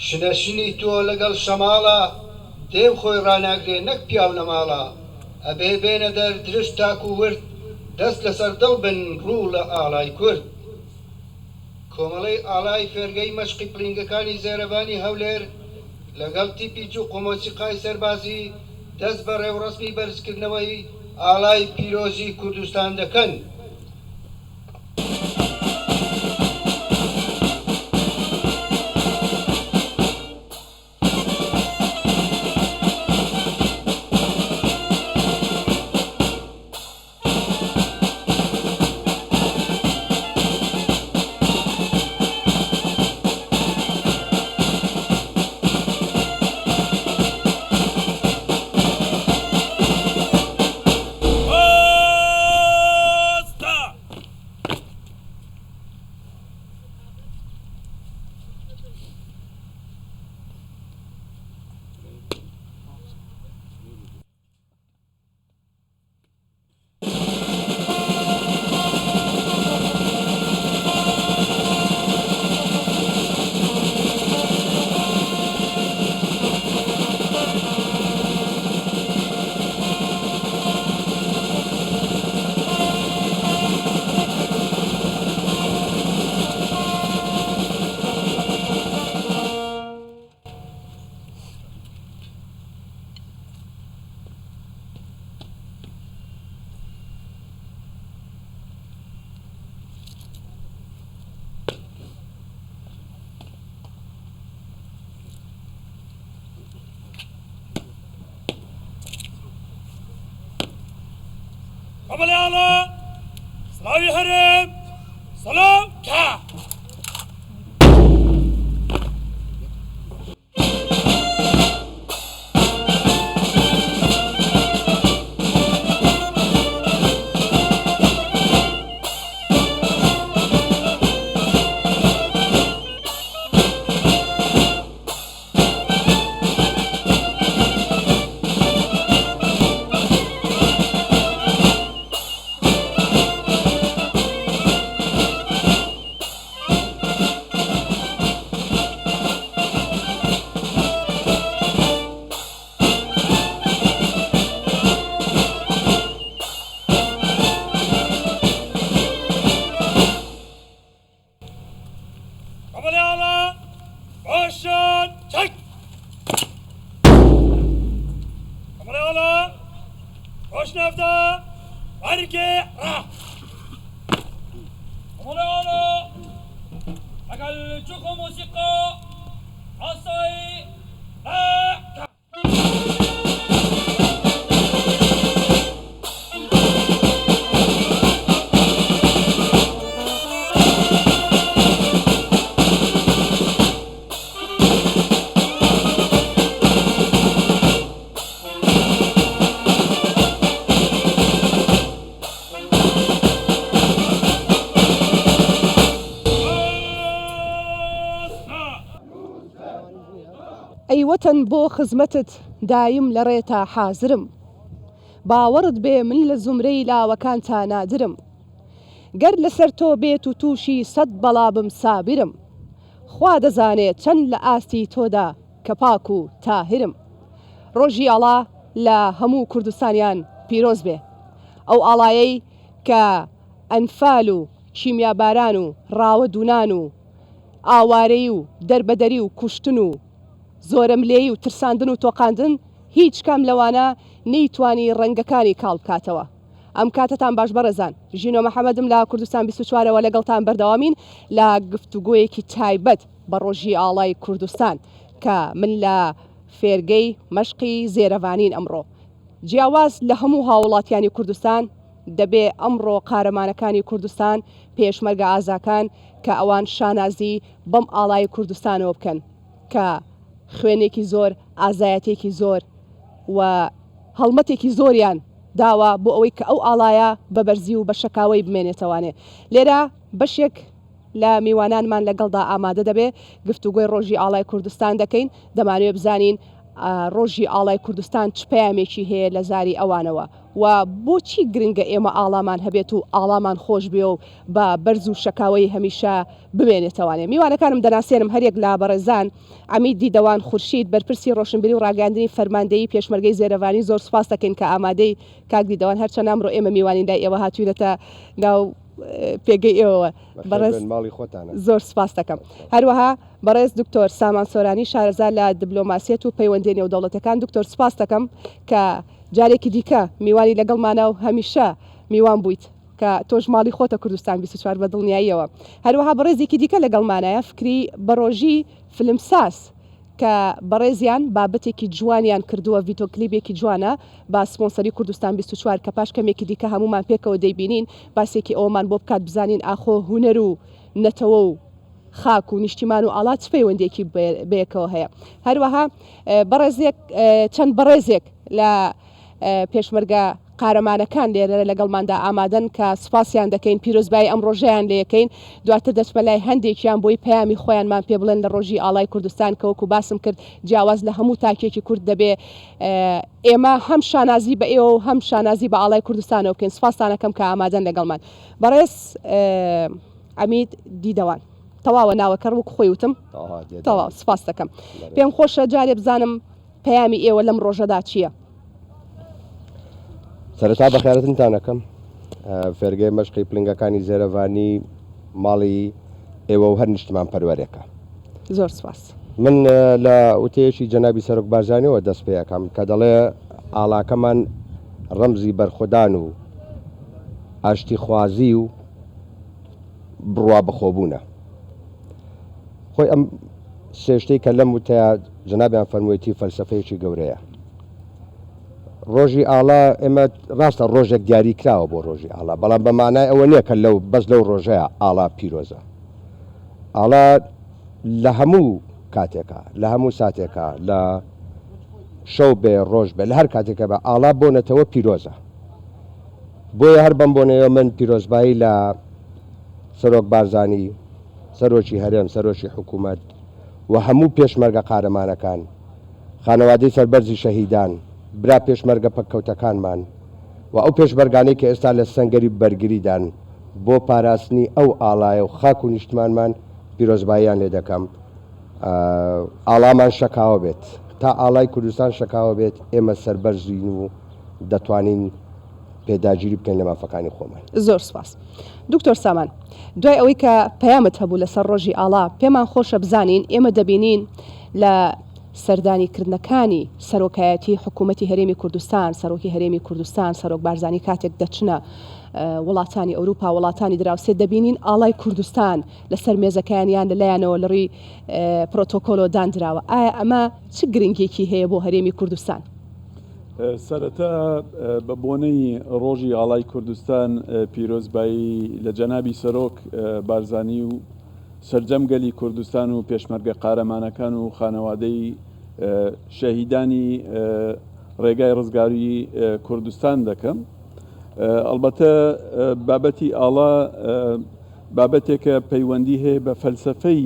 شنەشنی تۆ لەگەڵ شەماڵە دێو خۆی ڕناگرێ نەک پیاو لە ماڵە ئەبێ بێنە دەر درشت تاک و ورد دەست لەسەر دڵ بن ڕوو لە ئاڵای کورد کۆمەڵەی ئاڵای فێرگەی مەشقی پلینگەکانی زێرەبانی هەولێر لەگەڵ تیپیچ و قۆمۆسیقای سەربازی دەست بە ڕێوڕەسمی بەرزکردنەوەی ئاڵای پیرۆزی کوردستان دەکەن. قبل الله سلاوي هرم سلام كا قبل الله باشن چک قبل الله باش نفتا برگه را قبل الله اگر چوکو موسیقا آسایی ئەی وەتەن بۆ خزمەتت دایم لە ڕێتا حازرم باوەڕت بێ من لە زومرەی لاوەکانتا نادرم گەر لەسەر تۆ بێت و تووشی سەد بەڵا بم سابرم خوا دەزانێت چەند لە ئاستی تۆدا کە پاک و تاهرم ڕۆژی ئاڵا لە هەموو کوردستانیان پیرۆز بێ ئەو ئاڵایەی کە ئەنفال و کیمیاباران و ڕاوە دوونان و ئاوارەی و دەربەدەری و کوشتن و زۆرەملێی و ترساندن و تۆقاندن هیچ کام لەوانە نەیتوانی ڕەنگەکانی کاڵ بکاتەوە ئەم کاتتان باش بەڕێزان ژینۆ مەحەمەدم لە کوردستان 24ەوە لەگەڵتان بەردەوامین لە گفتوگۆیەکی تایبەت بە ڕۆژی ئاڵای کوردستان کە من لە فێرگەی مەشقی زێرەڤانین ئەمڕۆ جیاواز لە هەموو هاوڵاتیانی کوردستان دەبێ ئەمڕۆ قارەمانەکانی کوردستان پێشمەرگە ئازاکان کە ئەوان شانازی بەم ئاڵای کوردستانەوە بکەن کە خوێنێکی زۆر ئازایەتێکی زۆر و هەڵمەتێکی زۆریان داوە بۆ ئەوەی کە ئەو ئاڵایە بە بەرزی و بە شەکاوەی بمێنێتەوانێ لێرە بەشێک لە میوانانمان لەگەڵدا ئامادە دەبێ گفتوگۆی ڕۆژی ئاڵای کوردستان دەکەین دەمانوێت بزانین ڕۆژی ئاڵای کوردستان چ پەیامێکی هەیە لە زاری ئەوانەوە و بۆچی گرنگە ئێمە ئاڵامان هەبێت و ئاڵامان خۆش بێ و بە بەرز و شەکاوەی هەمیشە بمێنێتەوانێ. میوانەکانم دەناسێنم هەرێک لا بەڕێزان ئەمید دیدەوان خورشید بەرپرسی ڕۆشنبیری و ڕاگەاندنی فەرماندەیی پێشمەرگەی زێرەوانی زۆر سوپاس دەکەین کە ئامادەی کاک دیدەوان هەرچەند ئەمڕۆ ئێمە میوانیندای ئێوە هاتووینەتە ناو پێگەی ئێوە بەڕێز ماڵی خۆتانە زۆر سپاس دەکەم. هەروەها بەڕێز دکتۆر سامان سۆرانی شارەزا لە دیبلۆماسیەت و پەیوەندی نێودەوڵەتەکان دکتۆر سپاس دەکەم کە جارێکی دیکە میوانی لەگەڵمانە و هەمیشە میوان بوویت کە تۆش ماڵی خۆتە کوردستان 24 بە دڵنیاییەوە. هەروەها بەڕێزێکی دیکە لەگەڵمانایە فکری بەڕۆژی فلمساس کە بەڕێزیان بابەتێکی جوانیان کردووە ڤیدۆکلیپێکی جوانە با سپۆنسەری کوردستان 24 کە پاش کەمێکی دیکە هەمومان پێکەوە دەیبینین باسێکی ئەومان بۆ بکات بزانین ئاخۆ هونەر و نەتەوە و خاک و نیشتیمان و ئاڵات پەیوەندێکی بەیەکەوە هەیە. هەروەها بەڕێزێک چەند بەڕێزێک لە پێشمەرگە قارەمانەکان لێرە لەگەڵماندا ئامادەن کە سپاسیان دەکەین پیرۆزبایی ئەم ڕۆژەیان لە یەکەین دواتر دەچمە لای هەندێکیان بۆی پەیامی خۆیانمان پێ بڵێن لە ڕۆژی ئاڵای کوردستان کە وەکو باسم کرد جیاواز لە هەموو تاکێکی کورد دەبێ ئێمە هەم شانازی بە ئێوە و هەم شانازی بە ئاڵای کوردستانەوە بکەین. سپاسانەکەم کە ئامادەن لەگەڵمان. بەڕێز ئەمید دیدەوان تەواوە ناوەکە وەک خۆی وتم تەواو سپاس دەکەم. پێم خۆشە جارێ بزانم پەیامی ئێوە لەم ڕۆژەدا چییە؟ سەرەتا بەخێرەتتانەکەم فێرگەی مەشقی پلنگەکانی زێرەوانی ماڵی ئێوە و هەر نیشتمان پەروەرێکە. زۆر سپاس. من لە وتەیەکی جەنابی سەرۆک بارزانیەوە دەست پێیەکەم کە دەڵێ ئاڵاکەمان ڕەمزی بەرخودان و ئاشتی خوازی و بڕوا بەخۆبوونە. خۆی ئەم سێشتەی کە لەم وتەیە جەنابیان فەرموویەتی فەلسەفەیەکی گەورەیە. ڕۆژی ئاڵا ئێمە ڕاستە ڕۆژێک دیاری کراوە بۆ ڕۆژی ئاڵا بەڵام بە مانای ئەوە نییە کە لەو بەس لەو ڕۆژەیە ئاڵا پیرۆزە. ئاڵا لە هەموو کاتێکە لە هەموو ساتێکە لە شەو بێ ڕۆژ بێ لە هەر کاتێکە بە ئاڵا بۆنێتەوە پیرۆزە. بۆیە هەر بەم بۆنەوە من پیرۆزبایی لە سەرۆک بارزانی سەرۆکی هەرێم سەرۆکی حکوومەت و هەموو پێشمەرگە قارەمانەکان خانەوادەی سەربەرزی شەهیدان برا پێشمەرگە پەککەوتەکانمان و ئەو پێشمەرگانەی کە ئێستا لە سەنگەری بەرگریدان بۆ پاراستنی ئەو ئاڵایە و خاک و نیشتمانمان پیرۆزباییان لێ دەکەم. ئاڵامان شەکاوە بێت تا ئاڵای کوردستان شەکاوە بێت ئێمە سەربەرزین و دەتوانین پێداگیری بکەین لە مافەکانی خۆمان. زۆر سپاس. دکتۆر سامان دوای ئەوەی کە پەیامت هەبوو لەسەر ڕۆژی ئاڵا پێمان خۆشە بزانین ئێمە دەبینین لە سەردانیکردنەکانی سەرۆکایەتی حکوومەتی هەرێمی کوردستان سەرۆکی هەرێمی کوردستان سەرۆک بارزانی کاتێک دەچنە وڵاتانی ئەوروپا وڵاتانی دراوسێ دەبینین ئاڵای کوردستان لەسەر مێزەکانیان لەلایەنەوە لەڕووی پرۆتۆکۆلۆ دانراوە. ئایا ئەمە چ گرنگێکی هەیە بۆ هەرێمی کوردستان؟ سەرەتا بە بۆنەی ڕۆژی ئاڵای کوردستان پیرۆزبایی لە جەنابی سەرۆک بارزانی و سەرجەمگەلی کوردستان و پێشمەرگە قارەمانەکان و خانەوادەی شەهیدانی ڕێگای ڕزگاری کوردستان دەکەم. ئەلبەتە بابەتی ئاڵا بابەتێکە پەیوەندی هەیە بە فەلسەفەی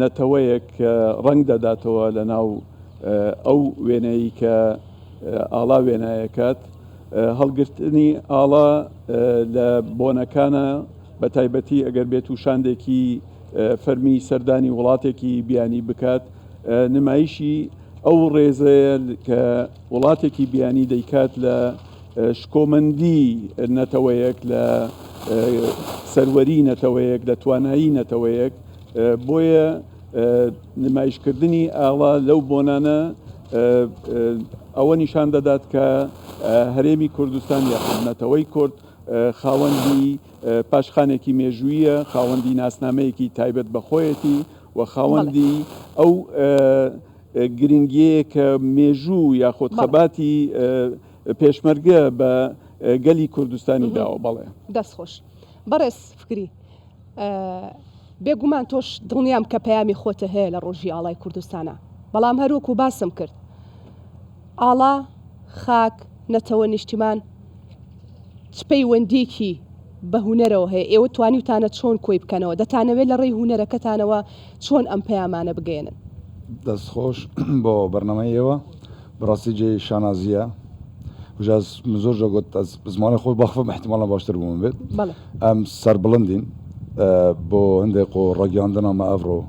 نەتەوەیەک ڕەنگ دەداتەوە لە ناو ئەو وێنەی کە ئاڵا وێنایەکات. هەڵگرتنی ئاڵا لە بۆنەکانە بە تایبەتی ئەگەر بێت و شاندێکی فەرمی سەردانی وڵاتێکی بیانی بکات نمایشی ئەو ڕێزەیە کە وڵاتێکی بیانی دەیکات لە شکۆمەندی نەتەوەیەک لە سەروەری نەتەوەیەک لە توانایی نەتەوەیەک. بۆیە نمایشکردنی ئاڵا لەو بۆنانە ئەوە نیشان دەدات کە هەرێمی کوردستان یاخود نەتەوەی کورد خاوەندی پاشخانێکی مێژوویە، خاوەندی ناسنامەیەکی تایبەت بەخۆیەتی و خاوەندی ئەو گرنگیەیە کە مێژوو یاخود خەباتی پێشمەرگە بە گەلی کوردستانی داوە. بەڵێ دەستخۆش. بەڕێز فکری بێگومان تۆش دڵنیام کە پەیامی خۆتە هەیە لە ڕۆژی ئاڵای کوردستانە، بەڵام هەروەکو باسم کرد ئاڵا خاک نەتەوە نیشتیمان چ پەیوەندێکی بە هونەرەوە هەیە. ئێوە توانیوتانە چۆن کۆی بکەنەوە؟ دەتانەوێت لە ڕێی هونەرەکەتانەوە چۆن ئەم پەیامانە بگەێنن؟ دستخوش با برنامه ایوا براستی جای شانازیه و از مزور جا گفت از زمان خود بخفم احتمالا باشتر بومن بید بله ام سربلندین با هنده قو راگیاندنا ما افرو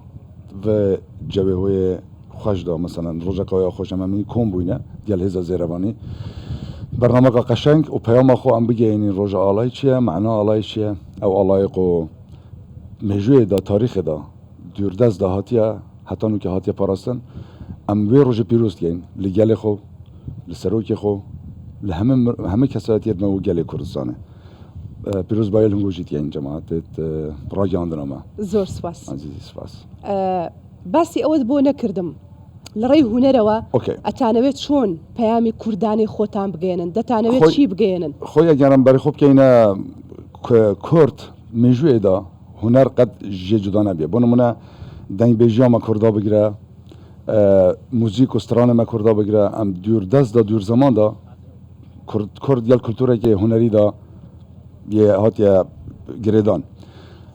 و جوه های خوش دا مثلا روژه که خوش همینی کم بوینه دیال هزا زیروانی برنامه که قشنگ و پیام خو ام بگه این روژه آلای چیه معنا آلای چیه او آلای قو مجوی دا تاریخ دا دوردست دا هاتیه حتی نو که هاتیه پاراستن ام وی روژه پیروز کن لگل خو لسروک خو لهمه کسایتی مو گل کردستانه پیروز باید هنگو جیت این جماعت راگیاندنا ما زۆر سپاس عزیزی سپاس باسی ئەوەت بۆ نەکردم لەڕێی هوەرەوە اوکی ئەتانەوێت چۆن پەیامی کوردانی خۆتان بگەێنن دەتانەوێت خۆی- چی بگەێنن خوی اگرم برای خوب که اینا کرد مجوی دا هنر قد جه جدا نبیه بونمونه دنگ بیجی ما کردا بگیره موزیک و ستران ما کردا بگیره ام دور دست دا دور زمان دا کرد یال کلتوره که هنری دا یه هات یه گریدان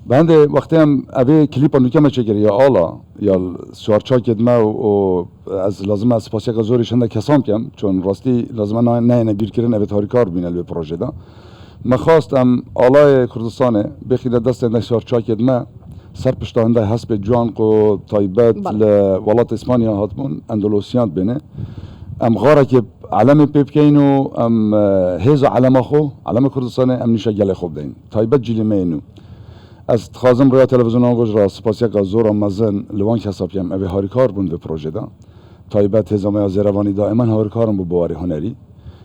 بنده وقتی هم اوی کلیپ نوکه ما چه گیری یا آلا یا سوارچا کدمه و از لازم از پاسی که زوریش هنده کسام کم چون راستی لازم نه نبیر کردن اوی تاریکار بینه به پروژه دا ما خواستم آلای کردستانه بخیده دست هنده سوارچا کدمه سر پشتا هنده حسب جوان قو تایبت لولات اسپانیا هاتمون اندلوسیان بینه ام غاره که علم پیبکین و ام هیز علم خو علم کردستانه ام نیشه گله خوب دین تایبت جلیمه اینو از خازم روی تلویزیون آنگوش را سپاسی که زور مزن لوان حسابیم اوی هاریکار بوند به پروژه دا تایبت هزامه زیروانی دائما هاریکارم بو بواری هنری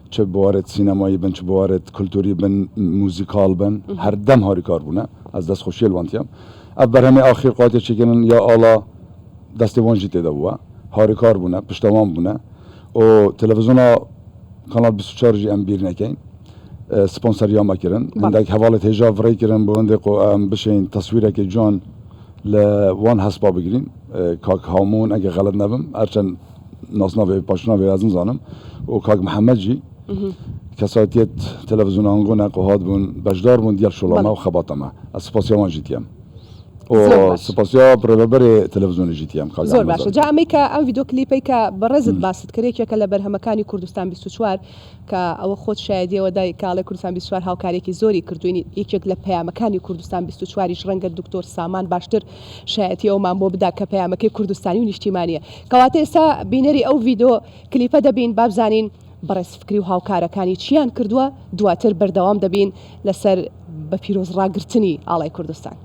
چه بوارد سینمایی بن چه بوارد کلتوری بن موزیکال بن هر دم هاریکار بونه از دست خوشی الوانتیم اب بر همه آخر قاطع چکنن یا آلا دست وانجی تیده بوه هاریکار بونه پشتوان بونه و تلویزیون کانال 24 جی ام بیر نکین سپانسریا ما کردن عندك حوالة هجا فري كردن بوندق بشين تصويره که جان لوان حسبا بگیرین کاک هامون اگه غلط نبم هرچند ناسنا و پاشنا و ازم زانم و کاک محمد جی کسایتیت تلویزیون آنگو نقوهاد بون بجدار بون دیال شلامه و خباتمه از سپاسیا وان جیتیم و سپاسیا برای تلویزیون جیتیم زۆر باشە جا ئەمەی کە ئەم ڤیدۆ کلیپەی کە بەڕێزت باست کرێکێکە لە بەرهەمەکانی کوردستان 24 کە ئەوە خۆت شایدیەوە دای کاڵی کوردستان 24 هاوکارێکی زۆری کردوینی یەکێک لە پەیامەکانی کوردستان 24 ڕەنگە دکتۆر سامان باشتر شایەتی ئەومان بۆ بدا کە پەیامەکەی کوردستانی و نیشتیمانیە کەواتە ئێستا بینەری ئەو ڤیدۆ کلیپە دەبین بابزانین بەڕێز فکری و هاوکارەکانی چیان کردووە دواتر بەردەوام دەبین لەسەر بە پیرۆز ڕاگرتنی ئاڵای کوردستان.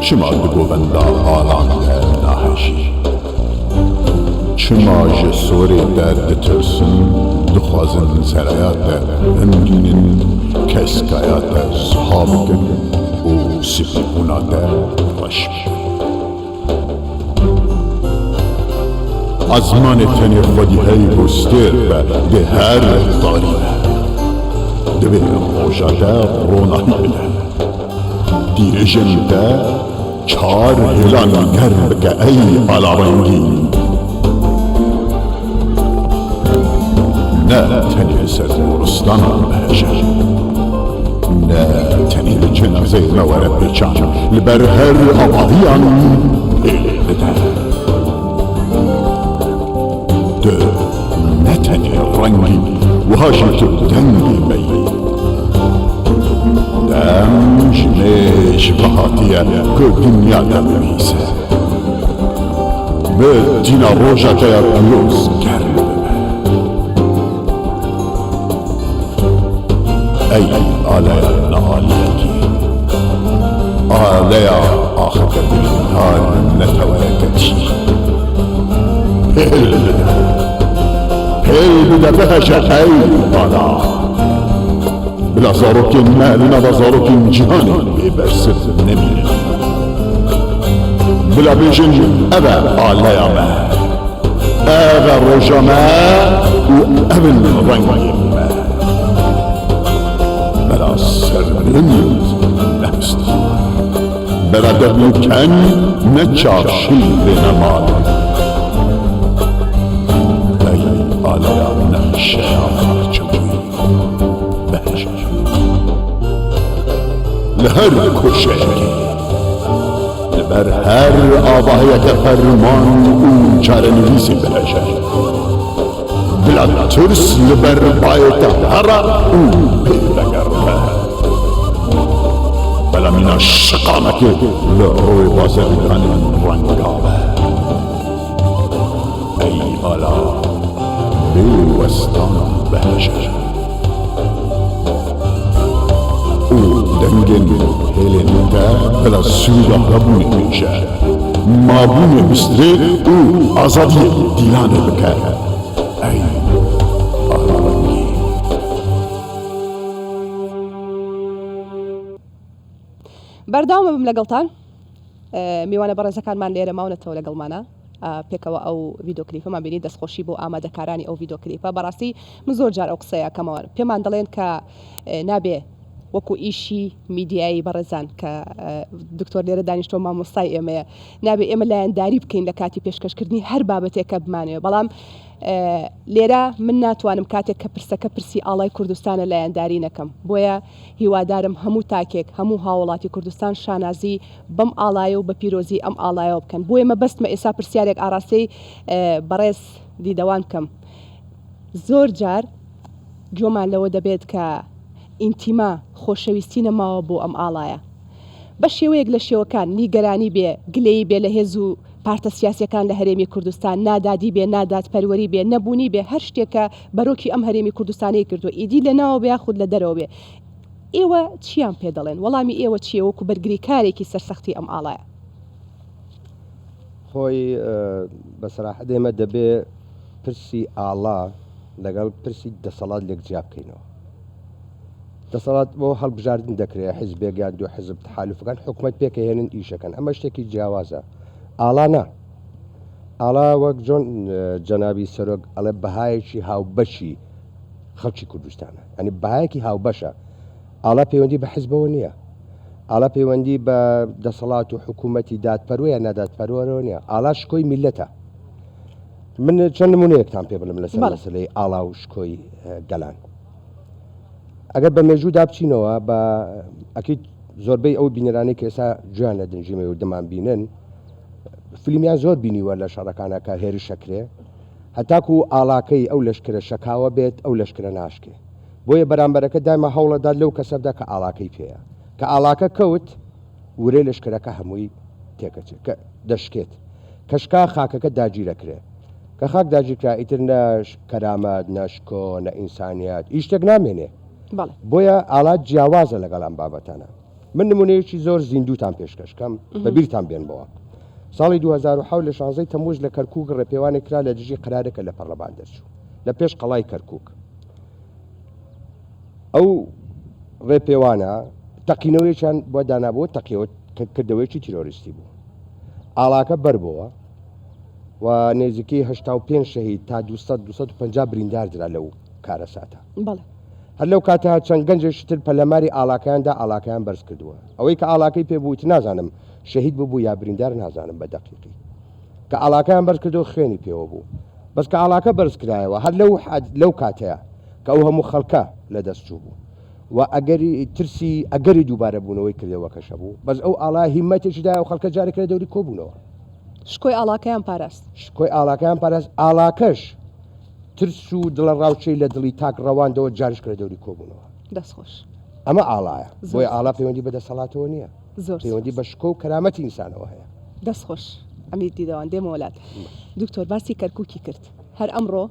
چما دگووندا آلانده ناهشی چما جسوری درد ترسن دخوازن سرایات هنگینن کسکایات صحابکن و سپیبونات رشب ازمان تنی خودی های بستر به هر دارینه دبیر موجاده رونایی بده دیر جنده چار هلان گرم که ای علاوانگی نه تنی سر دورستان بهجه نه تنی جنازه موره بچان لبر هر آبادیان ایلی بده ده نه تنی رنگی و هاشی تو دنگی بی دمش بهاتیه که دنیا دمیسه به دینا روژا که پیروز کرد ای آلیا نهالیکی آلیا آخر کردن نتوانکتی پیل بده بهشه ای آلا بلا زاروکین مهلنا و زاروکین جهانی ببرسد نمینه بلا بیشن اوه آلیا مه اوه روژا مه و اوه رنگی مه بلا سرنید نستان بلا دبلوکن نچاشی بنمال ای آلیا نمیشه آفرچوی بهشه لهر کشکی لبر هر آباهی که فرمان اون چاره نویسی بهشه بلا ترس لبر بایت هر اون پیدگرمه بلا من الشقامة لروي بازرگان رنگابه ای آلا بیوستان بهشه او دنگن هلنده بلا سودا ربونه میشه مابونه بستره او آزادی دیلانه بکر ای آلا رنگی بەرداومە بم لەگەڵتان میوانە بەڕێزەکانمان لێرە ماونەتەوە لەگەڵمانە پێکەوە ئەو ڤیدۆکلیپەمان بینی دەستخۆشی بۆ ئامادەکارانی ئەو ڤیدۆکلیپە بەڕاستی من زۆر جار ئەو قسەیەکەمەوە پێمان دەڵێن کە نابێ وەکو ئیشی میدیایی بەڕێزان کە دکتۆر لێرە دانیشتۆ مامۆستای ئێمەیە نابێ ئێمە لایەنداری بکەین لە کاتی پێشکەشکردنی هەر بابەتێکە بمانەوە بەڵام لێرە من ناتوانم کاتێک کە پرسەکە پرسی ئاڵای کوردستانە لایەنداری نەکەم بۆیە هیوادارم هەموو تاکێک هەموو هاوڵاتی کوردستان شانازی بەم ئاڵایە و بە پیرۆزی ئەم ئاڵایەوە بکەن بۆیە مەبەستمە ئێستا پرسیارێک ئاراستەی بەڕێز دیدەوان بکەم زۆر جار گوێمان لەوە دەبێت کە ئینتیما خۆشەویستی نەماوە بۆ ئەم ئاڵایە بە شێوەیەک لە شێوەکان نیگەرانی بێ گلەیی بێ لە هێز و پارتە سیاسیەکان لە هەرێمی کوردستان نادادی بێ نادادپەروەری بێ نەبوونی بێ هەر شتێکە بەرۆکی ئەم هەرێمی کوردستانی کردو ئیدی لە ناوە بێ خود لە دەرەوە بێ ئێوە چیان پێ دەڵێن وەڵامی ئێوە چیە وەکو بەرگری کارێکی سەرسەختی ئەم ئاڵایە خۆی بەسەراحەت ئێمە دەبێ پرسی ئاڵا لەگەڵ پرسی دەسەڵات لێکجیا بکەینەوە دەسەڵات بۆ هەڵبژاردن دەکرێت حیزبێک یان دوو حیزب تحالوفەکان حکومەت پێکەهێنن ئیشەکەن ئەمە شتێکی جیاوازە ئاڵا نا ئاڵا وەک جۆن جەنابی سەرۆک ئەڵێ بەهایەکی هاوبەشی خەڵکی کوردستانە ئەنی بەهایەکی هاوبەشە ئاڵا پەیوەندی بە حیزبەوە نییە ئاڵا پەیوەندی بە دەسەڵات و حکوومەتی دادپەروەیە نادادپەروەرەوە نییە ئاڵا شکۆی میلەتە من چەند نمونەیەکتان پێ بڵم لەسەر مەسەلەی ئاڵا و شکۆی گەلان ئەگەر بە مێژوودا بچینەوە بە ئەکید زۆربەی ئەو بینەرانی کە ئێستا گویان لە دنجیمە و دەمان بینن فیلمیان زۆر بینیوە لە شەڕەکانە کە هێری شەکرێ هەتاکو ئاڵاکەی ئەو لەشکرە شەکاوە بێت ئەو لەشکرە ناشکێ بۆیە بەرامبەرەکە دایمە هەوڵەدا لەو کەسەبدا کە ئاڵاکەی پێەیە کە ئاڵاکە کەوت ورێ لەشکرەکە هەمووی تێکەچێت کە دەشکێت کەشکا خاکەکە داگیرەکرێ کە خاک داگیرکرا ئیتر نەش کەرامەت نەشکۆ نە ئینسانیات هیچ شتێک نامێنێ بۆیە ئاڵات جیاوازە لەگەڵ ئەم بابەتانە من نمونەیەکی زۆر زیندوتان پێشکەشکەم بە بیرتان بێنبەوە ساڵی 2010 لە 16 تەمووز لە کەرکووک ڕێپێوانی کرا لە دژی قرارێکە لە پەرلەمان دەرچوو لە پێش قەڵای کەرکووک ئەو ڕێپێوانە تەقینەوەیەکیان بۆ دانابووە تەقیەوە کردەوەیکی تیرۆریستی بوو ئاڵاکە بەربەوە و نێزیکەی 85 شەهید تا 250 بریندار درا لەو کارە ساتە هەر لەو کاتە چەند گەنجێکتر پەلەماری ئاڵاکەیاندا ئاڵاکەیان بەرز کردووە ئەوەی کە ئاڵاکەی پێبوویت نازانم شەهید ببوو یا بریندار نازانم بە دەقیقی کە ئاڵاکەیان بەرز کردو خوێنی پێوە بوو بەس کە ئاڵاکە بەرز کرایەوە هەر لەو کاتەیە کە ئەو هەموو خەڵکە لە دەستچوو بوو و ئەگەری ترسی ئەگەری دووبارە بوونەوەی کردەوە کەشە بوو بەس ئەو ئاڵا هیمەتێکیدا و خەڵکە جارێکە دەوری کۆبوونەوە شکۆی ئاڵاکەیان پاراست شکۆی ئاڵاکەیان پاراست ئاڵاکەش ترس و دڵە ڕاوچەی لە دڵی تاک ڕەواندەوە جارش کرد دەوری کۆبوونەوە دەستخۆش ئەمە ئاڵایە زۆر بۆی ئاڵا پەیوەندی بەدەسەڵاتەوە نییە زۆر پەیوەندی بە شکۆ و کەرامەتی ئینسانەوە هەیە. دەستخۆش ئەمیر دیدەوان دێمە وڵات دکتۆر باسی کەرکووکی کرد هەر ئەمڕۆ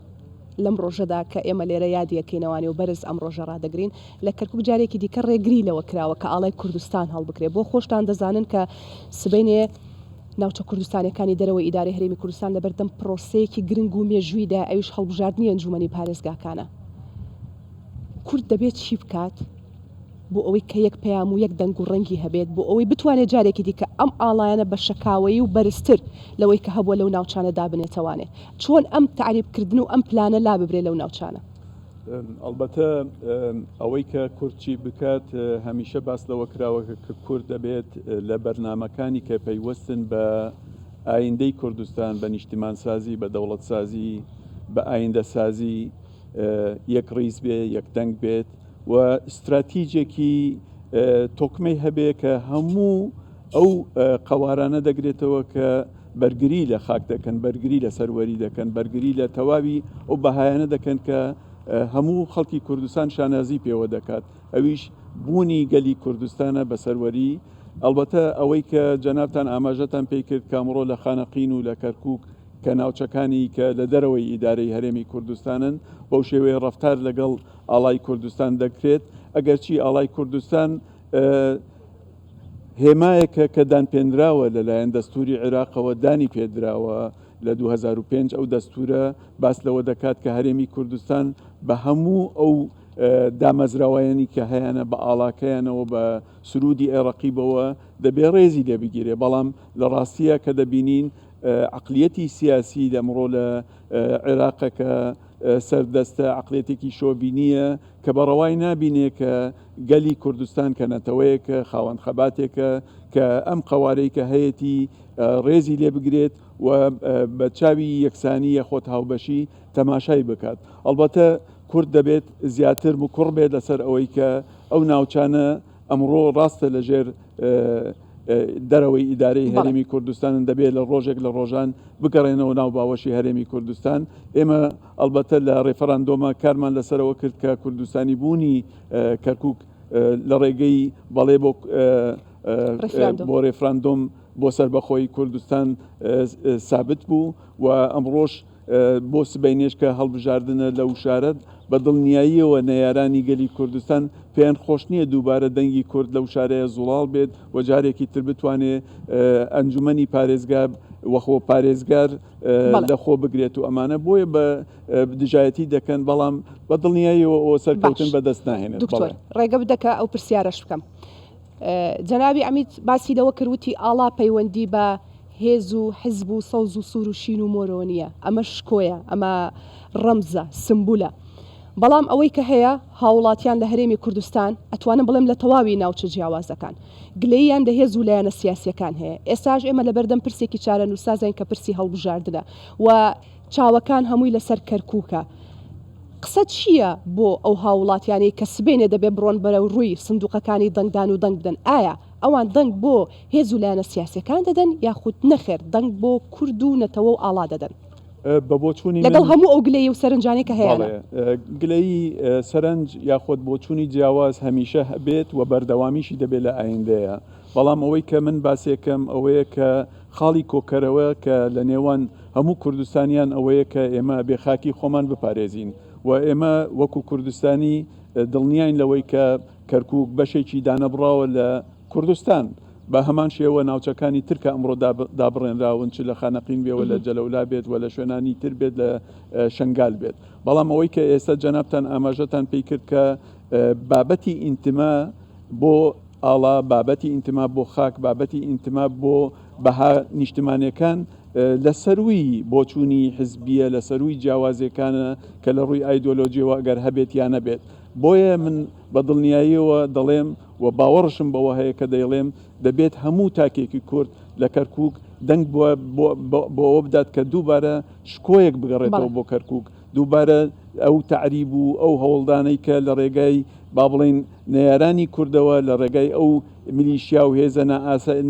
لەم ڕۆژەدا کە ئێمە لێرە یادیەکەینەوانی و بەرز ئەم ڕۆژە ڕدەگرین لە کەرکووک جارێکی دیکە ڕێگری لەوە کراوە کە ئاڵای کوردستان هەڵبکرێ بۆ خۆشتان دەزانن کە سبەینێ ناوچە کوردستانەکانی دەرەوەی ئیدارەی هەرێمی کوردستان لە بەردەم پرۆسەیەکی گرنگ و مێژوویدا ئەویش هەڵبژاردننی ئەنجومەنی پارێزگاکانە کورد دەبێت چی بکات بۆ ئەوەی کە یەک پەیام و یەک دەنگ و ڕەنگی هەبێت بۆ ئەوەی بتوانێت جارێکی دیکە ئەم ئاڵایەنە بە شەکاوەی و بەرزتر لەوەی کە هەبووە لەو ناوچانەدا بنێتەوانێ چۆن ئەم تعریبکردن و ئەم پلانە لا ببرێ لەو ناوچانە. ئەلبەتە ئەوەی کە کورچی بکات هەمیشە باس لەوە کراوە کە کورد دەبێت لە بەرنمەکانی کە پەیوەستن بە ئایندەی کوردستان بە نیشتیمان سازی بە دەوڵەت سازی بە ئایندە سازی یەک ڕیز بێ یەک دەنگ بێت و استراتیجێکی تۆکمەی هەبێ کە هەموو ئەو قەوارانە دەگرێتەوە کە بەرگری لە خاک دەکەن بەرگری لە سەروەری دەکەن بەرگری لە تەواوی ئەو بەهایانە دەکەن کە هەموو خەڵکی کوردستان شانازی پێوە دەکات ئەویش بوونی گەلی کوردستانە بە سەروەری ئەلبەتە ئەوەی کە جەنابتان ئاماژەتان پێی کرد کامڕۆ لە خانەقین و لە کەرکووک کە ناوچەکانی کە لە دەرەوەی ئیدارەی هەرێمی کوردستانن بەو شێوەیە ڕەفتار لەگەڵ ئاڵای کوردستان دەکرێت ئەگەرچی ئاڵای کوردستان هێمایەکە کە دانپێنراوە لەلایەن دەستوری عێراقەوە دانی پێدراوە لە 2005 ئەو دەستورە باس لەوە دەکات کە هەرێمی کوردستان بە هەموو ئەو دامەزراوایانی کە هەیەە بە ئاڵاکەیانەوە بە سرودی عێراقیبەوە دەبێ ڕێزی لێبگیرێ بەڵام لە ڕاستیە کە دەبینین عقلیەتی سیاسی دەمڕۆ لە عێراقەکە سەردەستە عقلێتێکی شۆبینیە کە بەڕەوای نابینێ کە گەلی کوردستان کە نەتەوەیەکە خاوەن خەباتێکە کە ئەم قەوارەی کە هەیەی ڕێزی لێ بگرێت و بە چاوی یەکسانی یەخۆت هاوبەشی تەماشای بکات. ئەلبەتە کورد دەبێت زیاتر بکوڕ بێت لەسەر ئەوەی کە ئەو ناوچانە ئەمڕۆ ڕاستە لەژێر دەرەوەی ئیدارەی هەرێمی کوردستانن دەبێت لە ڕۆژێک لە ڕۆژان بگەڕێنەوە ناو باوەشی هەرێمی کوردستان. ئێمە ئەلبەتە لە ڕێفەراندۆمە کارمان لەسەرەوە کرد کە کوردستانی بوونی کەرکووک لە ڕێگەی بەڵێ بۆ ڕێفراندۆم بۆ سەربەخۆی کوردستان سابت بوو و ئەمڕۆژ بۆ سبەینێش کە هەڵبژاردنە لە وشارەت بە دڵنیاییەوە نەیارانی گەلی کوردستان پێیان خۆش نییە دووبارە دەنگی کورد لەو شارەیە زوڵاڵ بێت و جارێکی تر بتوانێت ئەنجومەنی پارێزگار وەخۆ پارێزگار لەخۆ بگرێت و ئەمانە بۆیە بە دژایەتی دەکەن بەڵام بە دڵنیاییەوە ئەوە سەرکەوتن بەدەست ناهێنێت. دکتۆر ڕێگە بدەکە ئەو پرسیارەش بکەم. جەنابی ئەمیت باسی لەوە کردوتی ئاڵا پەیوەندی بە هێز و حزب و سەوز و سوور و شین و مۆرۆ نییە ئەمە شکۆیە ئەمە ڕەمزە سمبولە بەڵام ئەوەی کە هەیە هاوڵاتیان لە هەرێمی کوردستان ئەتوانم بڵێم لە تەواوی ناوچە جیاوازەکان گلەییان دەهێز و لایەنە سیاسیەکان هەیە ئێستاش ئێمە لە بەردەم پرسێکی چارە نووسازین کە پرسی هەڵبژاردنە و چاوەکان هەمووی لەسەر کەرکووکە. قسە چییە بۆ ئەو هاوڵاتیانی کە سبێنێ دەبێ بڕۆن بەرەو ڕووی سندوقەکانی دەنگدان و دەنگ بدەن ئایا ئەوان دەنگ بۆ هێز و لایەنە سیاسیەکان دەدەن یاخود نەخێر دەنگ بۆ کورد و نەتەوە و ئاڵا دەدەن بە بۆچوونی لەگەڵ هەموو ئەو گلەی و سەرنجانی کە هەیە گلەی سەرنج یاخود بۆچوونی جیاواز هەمیشە هەبێت و بەردەوامیشی دەبێت لە ئایندەیە بەڵام ئەوەی کە من باسێکم ئەوەیە کە خاڵی کۆکەرەوە کە لە نێوان هەموو کوردستانیان ئەوەیە کە ئێمە بێخاکی خۆمان بپارێزین و ئێمە وەکو کوردستانی دڵنیاین لەوەی کە کەرکووک بەشێکی دانەبڕاوە لە کوردستان بە هەمان شێوە ناوچەکانی ترکە ئەمڕۆ دابڕێنراون چ لە خانەقین بێەوە لە جەلەولا بێت و لە شوێنانی تر بێت لە شنگال بێت بەڵام ئەوەی کە ئێستا جەنابتان ئاماژەتان پێی کرد کە بابەتی ئینتما بۆ ئاڵا بابەتی ئینتما بۆ خاک بابەتی ئینتما بۆ بەها نیشتمانیەکان لە سەروی بۆچوونی حزبیە لە سەروی جیاوازەکانە کە لە ڕووی ئایدۆلۆژیەوە ئەگەر هەبێت یان نەبێت بۆیە من بە دڵنیاییەوە دەڵێم و باوەڕشم بەوە هەیە کە دەیڵێم دەبێت هەموو تاکێکی کورد لە کەرکووک دەنگ بۆ ئەوە بدات کە دووبارە شکۆیەک بگەڕێتەوە بۆ کەرکووک دووبارە ئەو تعریب و ئەو هەوڵدانەی کە لە ڕێگای با بڵێن نەیارانی کوردەوە لە ڕێگای ئەو میلیشیا و هێزە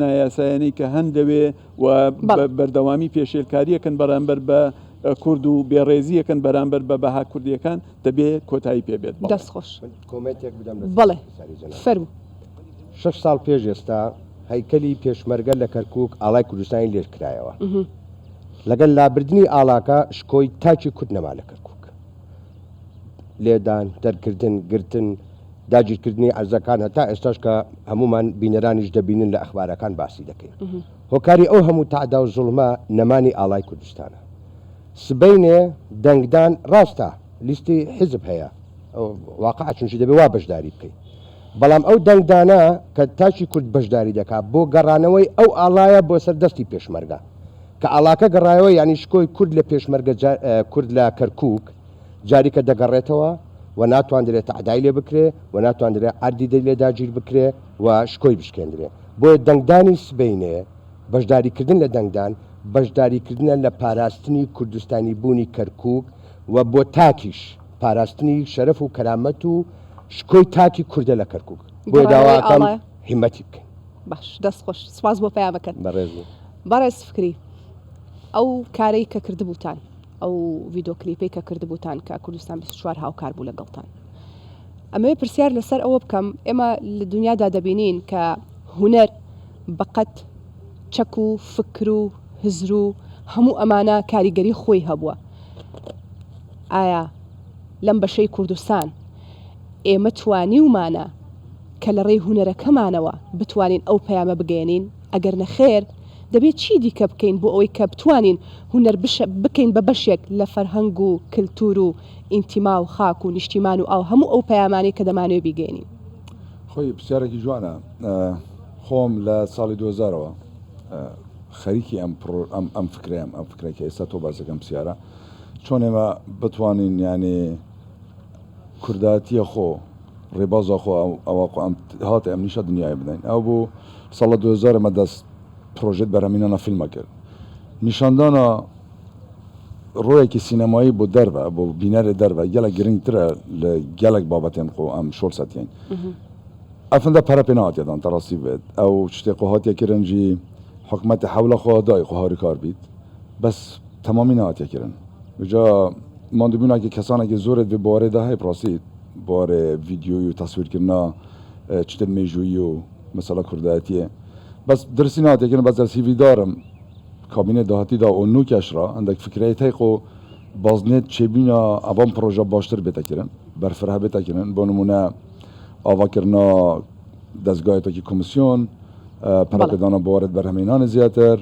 نایاسایانەی کە هەندەوێ و بەردەوامی پێشێلکاریەکەن بەرامبەر بە کورد و بێڕێزیەکەن بەرامبەر بە بەها کوردیەکان دەبێت کۆتایی پێبێت. دەستخۆش کۆمنتێک بدەم بەڵێ فەرمو 6 ساڵ پێش ئێستا هەیکەلی پێشمەرگە لە کەرکووک ئاڵای کوردستانی لێر کرایەوە لەگەڵ لابردنی ئاڵاکە شکۆی تاکی کورد نەما لە کەرکووک لێدان دەرکردن گرتن داگیرکردنی عەرزەکان هەتا ئێستاش کە هەمومان بینەرانیش دەبینن لە ئەخبارەکان باسی دەکەین هۆکاری ئەو هەموو تعدا و زوڵمە نەمانی ئاڵای کوردستانە سبەینێ دەنگدان ڕاستە لیستی حزب هەیە واقع چونشی دەبێ وا بەشداری بکەین بەڵام ئەو دەنگدانە کە تاچی کورد بەشداری دەکات بۆ گەڕانەوەی ئەو ئاڵایە بۆ سەردەستی پێشمەرگە کە ئاڵاکە گەڕایەوە یعنی شکۆی کورد لە پێشمەرگە کورد لە کەرکووک جاریکە دەگەڕێتەوە و ناتوانرێت تعدای لێ بکرێ و ناتوانرێت ئاردی دەی لێ داگیر بکرێ و شکۆی بشکێندرێ بۆیە دەنگدانی سبەینێ بەشداریکردن لە دەنگدان بەشداریکردنە لە پاراستنی کوردستانی بوونی کەرکووک و بۆ تاکیش پاراستنی شەرەف و کەرامەت و شکۆی تاکی کوردە لە کەرکووک بۆ داواکەم هیمەتی بکەین. باش دەستخۆش سپاس بۆ پەیامەکەت بەڕێز فکری ئەو کارەی کە کردبووتان ئەو ڤیدۆکلیپەی کە کردبووتان کە کوردستان 24 هاوکار بوو لەگەڵتان ئەمەوێ پرسیار لەسەر ئەوە بکەم ئێمە لە دنیادا دەبینین کە هونەر بەقەت چەک و فکر و هزر و هەموو ئەمانە کاریگەری خۆی هەبووە ئایا لەم بەشەی کوردستان ئێمە توانیومانە کە لە ڕێی هونەرەکەمانەوە بتوانین ئەو پەیامە بگەێنین ئەگەر نەخێر دەبێت چی دیکە بکەین بۆ ئەوەی کە بتوانین هونەر بکەین بە بەشێک لە فەرهەنگ و کللتور و ئینتیما و خاک و نیشتیمان و ئەو هەموو ئەو پەیامانی کە دەمانوێت بیگەێنین. خۆی پرسیارێکی جوانە خۆم لە ساڵی 2000ەوە خەریکی ئەم فکرێکی ئێستا تۆ بازەکەم پرسیارە چۆن ئێمە بتوانین یعنی کورداتیە خۆ ڕێبازە خۆ هاتە ئەم نیشە دنیای بدەین ئەو بوو ساڵە 2000 ئەمە دەست پرۆژێت بەرهەمینانە فیلمە کرد نیشاندانە ڕۆیەکی سینەمایی بۆ دەربە بۆ بینەرێ دەربە گەلە گرنگترە لە گەلێک بابەتێن خۆ ئەم شۆرسەتین ئەفەندە پەرە پێ نهاتێدان تەڕاستی بێت ئەو شتێک هاتیەکردنجی حکومەتی حەولە خۆدای خۆهاری کار بیت بەس تەمامی نهاتیەکردن جا مادوبووناکە کەسانێکی زۆرت بێ بوارێدا هەیە پڕاستیت بوارێ ڤیدیۆی و تەسویرکردنا چتر مێژووی و مەسەلە کوردایەتیە بەس درسی نهاتیەکردن بەس دەرسیڤی دارم کابینێ داهاتیدا و نوکەشرا هەندێک فکرەیەت هەیە خۆ بازنێت چێبینە ئەوان پرۆژە باشتر بێتەکردن بەرفرە بێتەکردن بۆ نمونە ئاواکردنا دەستگایەتێکی کۆمیسیۆن پەرەپێدانە بوارێت بەرهەمێنانە زیاتر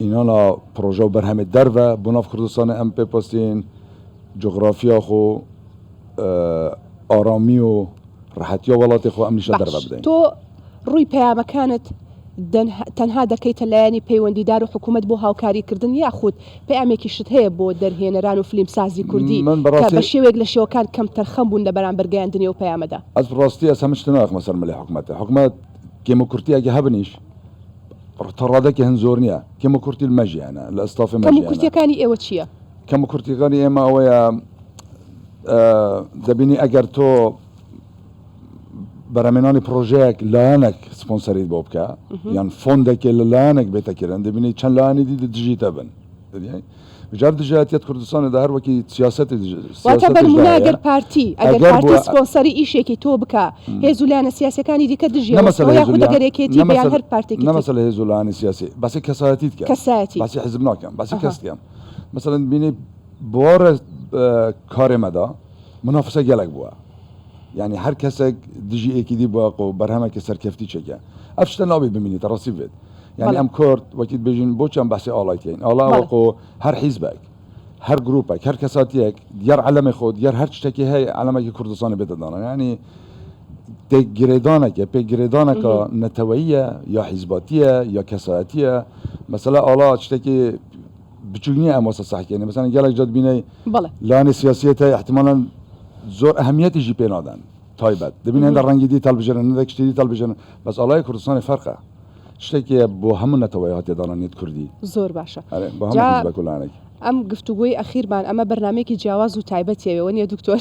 ئینانە پرۆژە و بەرهەمێت دەرڤە بۆ ناو کوردستانە ئەم پێپەستین جغرافیا خۆ ئارامی و ڕەحەتیە وڵاتی خۆ ئەم نیشە دەرڤە بدەین. تۆ ڕووی پەیامەکانت تەنها دەکەیتە لایەنی پەیوەندیدار و حکوومەت بۆ هاوکاریکردن یاخود پەیامێکی شت هەیە بۆ دەرهێنەران و فیلمسازی کوردی کە بە شێوێک لە شێوەکان کەم تەرخەم بوون لە بەرامبەر گەیاندنی و پەیامەدا ئەس ڕاستی ئەس هەمشت ناخمە سەر مەلای حکوومەتە حکوومەت کێمە کورتیاگە هەبنیش تەڕادێکی هەن زۆر نییە کێمە کورتی مەژیانە لە ئەستافی کەم کورتیەکانی ئێوە چییە؟ کەمە کورتیەکانی ئێمە ئەوەیە دەبینی ئەگەر تۆ بەرەمێنانی پرۆژەیەک لایەنێک سپۆنسەریت بۆ بکە یان فۆندێکی لە لایەنێک بێتەکردن دەبینی چەند لایەنی دی دژیتە بن جار دژایەتیەت کوردستانەدا هەر وەکی سیاسەتی واتە بەنمونە ئەگەر پارتی سپۆنسەری ئیشێکی تۆ بکە هێز و لایەنە سیاسەکانی دیکە دژێت دەگەرێکێتی بەیان هەر پارتێکی نەمەسە لە هێز و لایەنی سیاسی باسی کەسایەتیت کە کەسایەتی باسی حزب ناکەم باسی کەسکەم مەسەڵەن بینی بوارە کارێمەدا منافسە گەلێک بووە یعنی هەر کەسێک دژی ئێکی بووە و بەرهەمێکی سەرکەفتی چێکە ئەف شتە نابێت ببینیت ڕاستی بێت یعنی ئەم کورد وەکیت بێژین بۆ چەند باسی ئاڵایتین ئاڵاوەقۆ هەر حیزبێک هەر گروپێک هەر کەساتیەک دیار عەلەمێ خۆ دیار هەر شتێکی هەیە عەلەمێکی کوردستانی بێتەدانە ینی تێکگرێدانێکە پێگرێدانەکە نەتەوەییە یا حیزباتیە یا کەسایەتیە مەسەلە ئاڵا شتێکی بچوک نییە ئەم وەسە سەحکێنی مەسەڵەن گەلێک جات بینەی لایەنی سیاسیەت هەیە احتیمالاً زۆر ئەهەمیەتیشی پێ نادەن تایبەت دەبینێن لە ڕەنگی دی تەلڤیژن نەدەک شتی تەلڤیژن بەس ئاڵای کوردستانی فەرقە شتێکی بۆ هەموو نەتەوەی هاتێدانانیت کوردی زۆر باشە بە هەموو بەکولانێک ئەم گفتوگوی ئەخیرمان ئەمە بەرنمێکی جیاواز و تایبەتیەوە نیە دکتۆر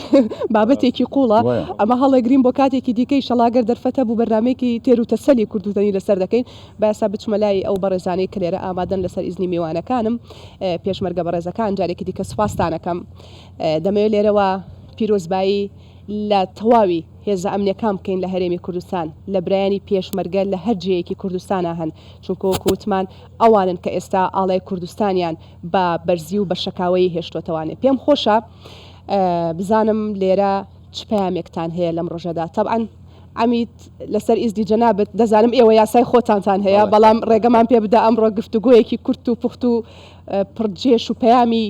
بابەتێکی قوڵە ئەمە هەڵەگرین بۆ کاتێکی دیکەی شەڵاگەر دەرفەتە بوو بەرنمێکی تێر و تەسەلی کوردوتنی لەسەر دەکەین باسا بچمە لای ئەو بەڕێزانەی کە لێرە ئامادەن لەسەر ئیزنی میوانەکانم پێشمەرگە بەڕێزەکان جارێکی دیکە سوپاسانەکەم دەمەوێت لێرەوە پیرۆزبایی لە تەواوی هێزە ئەمنیەکان بکەین لە هەرێمی کوردستان لە برایانی پێشمەرگە لە هەر جەیەکی کوردستانە هەن چونکە وەکوتمان ئەوانن کە ئێستا ئاڵای کوردستانیان بە بەرزی و بە شەکاوەی هێشتۆتەوانێ پێم خۆشە بزانم لێرە چ پامێکتان هەیە لەم ڕۆژەدا تەبعاً ئەمیت لەسەر ئیزدی جەنابەت دەزانم ئێوە یاسای خۆتانتان هەیە بەڵام ڕێگەمان پێ بدە ئەمڕۆ گفتوگویەکی کورت و پوخت و پڕجێش و پەیامی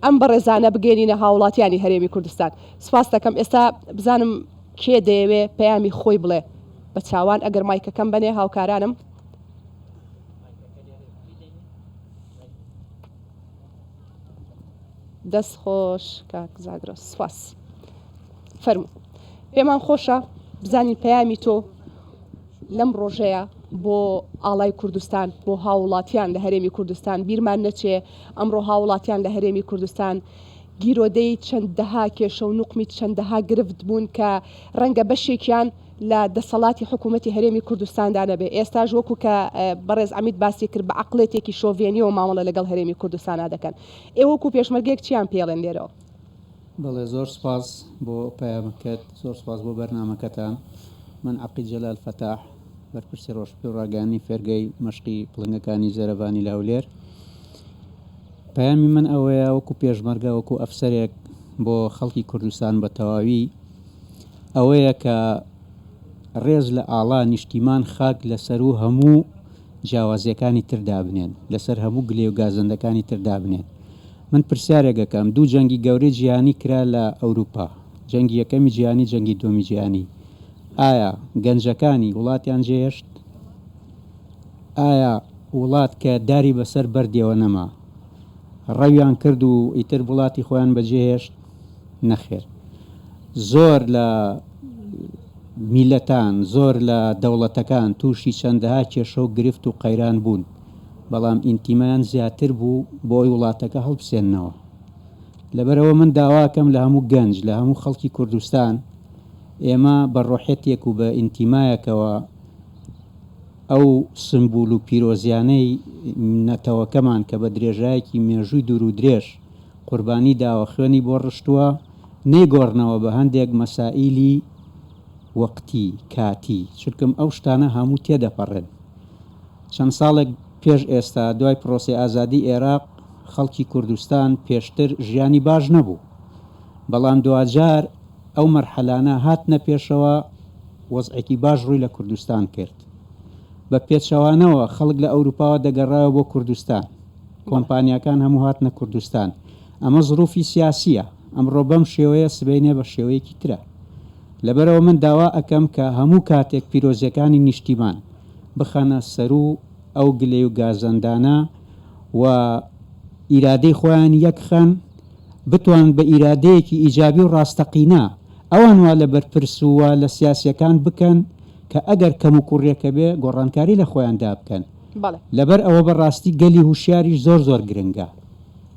ئەم بەڕێزانە بگەێنینە هاوڵاتیانی هەرێمی کوردستان سپاس دەکەم ئێستا بزانم کێ دەیەوێ پەیامی خۆی بڵێ بە چاوان ئەگەر مایکەکەم بنێ هاوکارانم دەست خۆش کاک زاگرۆ سپاس فەرموو پێمان خۆشە بزانین پەیامی تۆ لەم ڕۆژەیە بۆ ئاڵای کوردستان بۆ هاوڵاتیان لە هەرێمی کوردستان بیرمان نەچێ ئەمڕۆ هاوڵاتیان لە هەرێمی کوردستان گیرۆدەی چەندەها کێشە و نوقمی چەندەها گرفت بوون کە ڕەنگە بەشێکیان لە دەسەڵاتی حکوومەتی هەرێمی کوردستاندا نەبێ ئێستاژ وەکو کە بەڕێز ئەمیت باسی کرد بە عقلێتێکی شۆڤێنی و مامەڵە لەگەڵ هەرێمی کوردستانە دەکەن ئێوەکو پێشمەرگێک چیان پێڵێن لێرەوە بەڵێ زۆر سپاس بۆ پەیامەکەت زۆر سپاس بۆ بەرنامەکەتان من عەقیل جەلال فەتاح بەرپرسی ڕۆژپێ و ڕاگەیاندنی فێرگەی مەشقی پڵنگەکانی زەرەبانی لاولێر پەیامی من ئەوەیە وەکو پێشمەرگە وەکو ئەفسەرێک بۆ خەڵکی کوردستان بە تەواوی ئەوەیە کە ڕێز لە ئاڵا نیشتیمان خاک لەسەر و هەموو جیاوازیەکانی تردا بنێن لەسەر هەموو گلێ و گازەندەکانی تردا بنێن من پرسیارێکەکەم دوو جەنگی گەورەی جیهانی کرا لە ئەوروپا جەنگی یەکەمی جیهانی جەنگی دومی جیهانی ئایا گەنجەکانی وڵاتیان جێهێشت ئایا وڵات کە داری بەسەر بەردێەوە نەما ڕەویان کرد و ئیتر وڵاتی خۆیان بەجێهێشت نەخێر زۆر لە میلەتان زۆر لە دەوڵەتەکان تووشی چەندەها کێشە و گرفت و قەیران بوون بەڵام ئینتیمایان زیاتر بوو بۆی وڵاتەکە هەڵبسێننەوە لەبەرەوە من داواکەم لە هەموو گەنج لە هەموو خەڵکی کوردستان ئێمە بە ڕۆحێتێک و بە ئینتیمایەکەوە ئەو سمبول و پیرۆزیانەی نەتەوەکەمان کە بە درێژایەکی مێژووی دوور و درێژ قوربانی داوە خوێنی بۆ ڕشتووە نەیگۆڕنەوە بە هەندێک مەسائیلی وەقتی کاتی چونکەم ئەو شتانە هەموو تێدەپەڕێن چەند ساڵێک پێش ئێستا دوای پرۆسی ئازادی عێراق خەڵکی کوردستان پێشتر ژیانی باش نەبوو بەڵام دوجار ئەو مەرحەلانە هاتنە پێشەوە وەزعێکی باش ڕووی لە کوردستان کرد بە پێچەوانەوە خەڵک لە ئەوروپاوە دەگەڕاوە بۆ کوردستان کۆمپانیاکان هەموو هاتنە کوردستان ئەمە زروفی سیاسیە ئەمڕۆ بەم شێوەیە سبەینێ بە شێوەیەکی ترە لەبەرەوە من داوا ئەەکەم کە هەموو کاتێک پیرۆزیەکانی نیشتیمان بخەنە سەر و ئەو گلێ و گازەندانە و ئیرادەی خۆیان یەکخەن بتوان بە ئیرادەیەکی ئیجابی و ڕاستەقینە ئەوان وا لە بەرپرس ووە لە سیاسیەکان بکەن کە ئەگەر کەم و کوڕێکە بێ گۆڕانکاری لە خۆیاندا بکەن لەبەر ئەوە بەڕاستی گەلی هوشیاریش زۆر زۆر گرنگە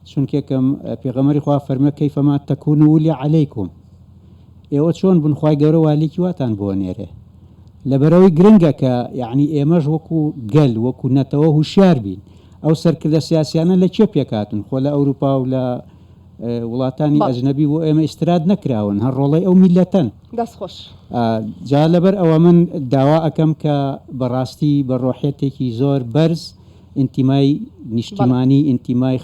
چونکێکم پێغەمەری خوا فەرمە کەیفەما تەکون ولی عەلەیکم ئێوە چۆن بنخوای گەورە والیکی واتان بۆ نێرێ لەبەرەوەی گرنگە کە یعنی ئێمەش وەکو گەل وەکو نەتەوە هوشیار بین ئەو سەرکردە سیاسیانە لە چێ پێکاتن خۆ لە ئەوروپا و لە وڵاتانی ئەجنەبی بۆ ئێمە ئیستراد نەکراون هەر ڕۆڵەی ئەو میلەتەن دەستخۆش جا لەبەر ئەوە من داوا ئەەکەم کە بەڕاستی بە ڕۆحێتێکی زۆر بەرز ئینتیمای نیشتیمانی ئینتیمای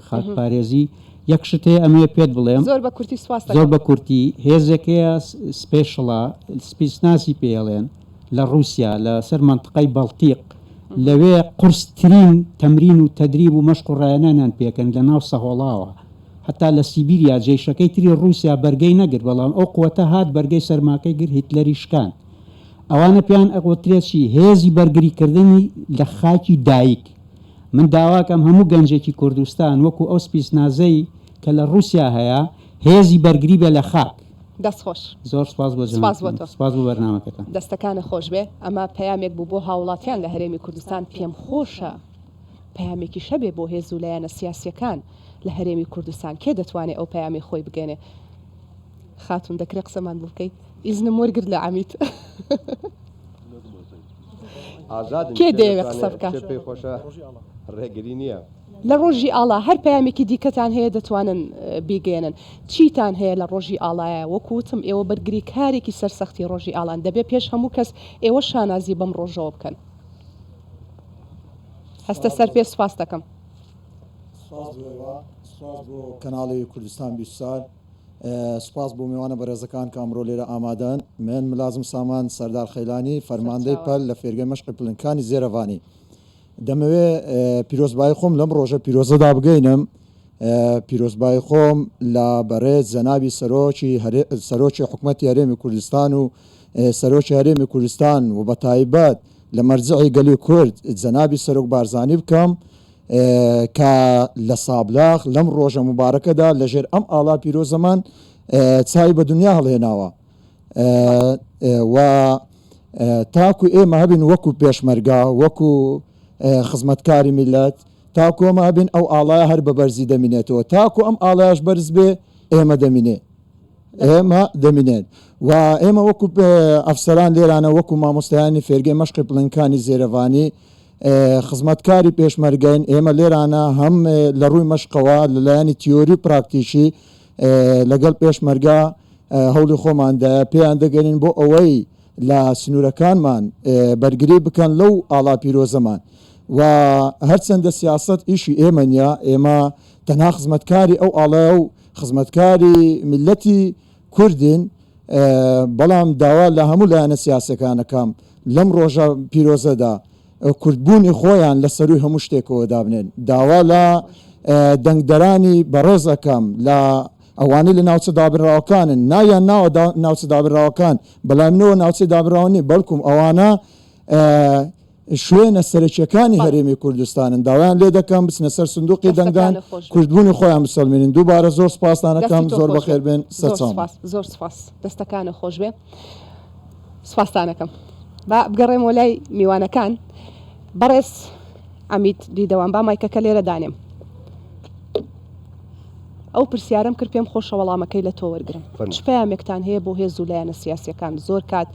خاکپارێزی یەک شتەیە ئەمێ پێت بڵێم زۆر بە کورتی هێزەکەیە سپێشڵە سپیسناسی پێڵێن لە رووسیا لە سەر منطقەی بەڵتیق لەوێ قورسترین تەمرین و تەدریب و مەشق و ڕایەنانیان پێکەن لە ناو سەهۆڵاوە حتا لە سیبیریا جێشەکەی تری رووسیا بەرگەی نەگرت بەڵام ئەو قووەتە هات بەرگەی سەرماکەی گر هیتلەری شکان ئەوانە پیان ئەقوترێکی هێزی بەرگریکردنی لە خاکی دایک من داواکەم هەموو گەنجێکی کوردستان وەکو ئەو سپیسنازەی کە لە رووسیا هەیە هێزی بەرگری بێ لە خاک دەستخۆش زۆر سپاس بۆ سپاس بۆ تۆ. سپاس بۆ بەرنامەکەتان. دەستەکانە خۆش بێ ئەمە پەیامێک بوو بۆ هاوڵاتیان لە هەرێمی کوردستان پێم خۆشە پەیامێکی شەبێ بۆ هێز و لایەنە سیاسیەکان لە هەرێمی کوردستان کێ دەتوانێت ئەو پەیامی خۆی بگەنێ خاتون دەکرێت قسەمان بوو بکەیت ئیزنم وەرگرت لە عەمیت کێ دەیەوێت قسە بکات پێی خۆشە ڕێگری نییە لە ڕۆژی ئاڵا هەر پەیامێکی دیکەتان هەیە دەتوانن بیگەێنن چیتان هەیە لە ڕۆژی ئاڵایە وەکوتم ئێوە بەرگری کارێکی سەرسەختی ڕۆژی ئاڵان دەبێ پێش هەموو کەس ئێوە شانازی بەم ڕۆژەوە بکەن هەستە سەر پێ سپاس دەکەم بۆ کەناڵی کوردستان بیسار سپاس بۆ میوانە بەڕێزەکان کە ئەمڕۆ لێرە ئامادەن من ملازم سامان سەردار خەیلانی فەرماندەی پەل لە فێرگەی مەشقی پلنکانی زێرەوانی دەمەوێ پیرۆزبای خۆم لەم ڕۆژە پیرۆزەدا بگەینم پیرۆزبای خۆم لە بەڕێز جەنابی سەرۆکی حکوومەتی هەرێمی کوردستان و سەرۆکی هەرێمی کوردستان و بە تایبەت لە مەرجعی گەلی کورد جەنابی سەرۆک بارزانی بکەم کە لە سابلاغ لەم ڕۆژە مبارەکەدا لەژێر ئەم ئاڵا پیرۆزەمان چای بە دنیا هەڵهێناوە و تاکو ئێمە هەبین وەکو پێشمەرگا وەکو خزمەتکاری میلەت تاکو ئەمە هەبین ئەو ئاڵایە هەر بە بەرزی دەمینێتەوە تاکو ئەم ئاڵایش بەرز بێ ئێمە دەمینێ ئێمە دەمینێن و ئێمە وەکو ئەفسەران لێرانە وەکو مامۆستایانی فێرگەی مەشقی پڵنکانی زێرەوانی خزمەتکاری پێشمەرگەین ئێمە لێرانە هەم لە ڕووی مەشقەوە لەلایەنی تیۆری پراکتیشی لەگەڵ پێشمەرگا هەوڵی خۆماندایە پێیان دەگەنین بۆ ئەوەی لە سنوورەکانمان بەرگری بکەن لەو ئاڵا پیرۆزەمان و هەرچەندە سیاست ئیشی ئێمە نیە ئێمە تەنها خزمەتکاری ئەو ئاڵە و خزمەتکاری میلەتی کوردین بەڵام داوا لە هەموو لایەنە سیاسەکانەکەم لەم ڕۆژە پیرۆزەدا کوردبوونی خۆیان لە سەروی هەموو شتێکەوە دابنێن داوا لە دەنگدەرانی بەڕێزەکەم لە ئەوانەی لە ناوچە دابراوەکانن نایان ناوە ناوچە دابراوەکان بەڵام منەوە ناوچەی دابراوانی بەڵکوم ئەوانە شوێنە سەرچیەکانی هەرێمی کوردستانن داوایان لێ دەکەم بچنە سەر سندوقی دەنگدان کوردبوونی خۆیان بسەلمێنین دووبارە زۆر سپاسدانەکەم زۆر بەخێر بێن زۆر سپاس دەستەکانە خۆش بێ سپاسدانەکەم با بگەڕێمەوە لای میوانەکان بەڕێز ئەمیت دیدەوان با مایکەکە لێرە دانێم ئەو پرسیارم کرد پێم خۆشە وەڵامەکەی لە تۆ وەرگرم چ پەیامێکتان هەیە بۆ هێز و لایەنە سیاسیەکان زۆر کات